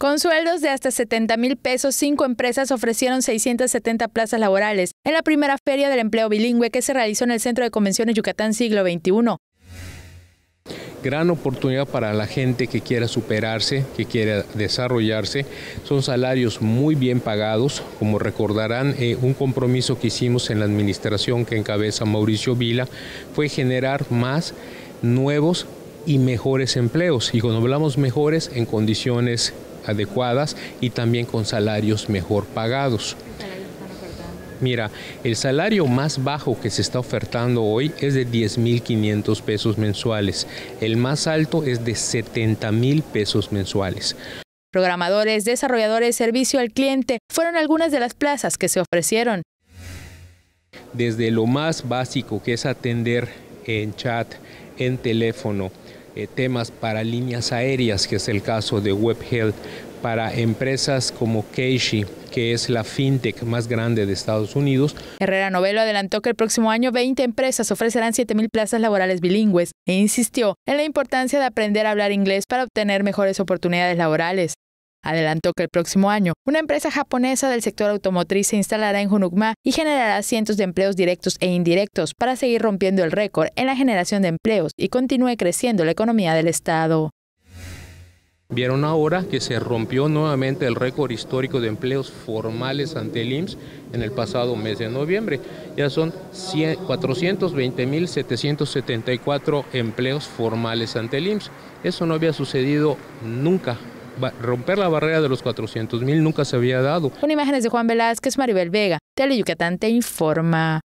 Con sueldos de hasta 70,000 pesos, 5 empresas ofrecieron 670 plazas laborales en la primera Feria del Empleo Bilingüe que se realizó en el Centro de Convenciones Yucatán Siglo XXI. Gran oportunidad para la gente que quiera superarse, que quiera desarrollarse. Son salarios muy bien pagados. Como recordarán, un compromiso que hicimos en la administración que encabeza Mauricio Vila fue generar más nuevos y mejores empleos. Y cuando hablamos mejores, en condiciones adecuadas y también con salarios mejor pagados. Mira, el salario más bajo que se está ofertando hoy es de 10,500 pesos mensuales. El más alto es de 70,000 pesos mensuales. Programadores, desarrolladores, servicio al cliente fueron algunas de las plazas que se ofrecieron. Desde lo más básico, que es atender en chat, en teléfono, temas para líneas aéreas, que es el caso de WebHealth, para empresas como Keishi, que es la fintech más grande de Estados Unidos. Herrera Novelo adelantó que el próximo año 20 empresas ofrecerán 7,000 plazas laborales bilingües e insistió en la importancia de aprender a hablar inglés para obtener mejores oportunidades laborales. Adelantó que el próximo año una empresa japonesa del sector automotriz se instalará en Junucmá y generará cientos de empleos directos e indirectos para seguir rompiendo el récord en la generación de empleos y continúe creciendo la economía del estado. Vieron ahora que se rompió nuevamente el récord histórico de empleos formales ante el IMSS en el pasado mes de noviembre. Ya son 420,774 empleos formales ante el IMSS. Eso no había sucedido nunca. Romper la barrera de los 400,000 nunca se había dado. Con imágenes de Juan Velázquez, Maribel Vega, Tele Yucatán te informa.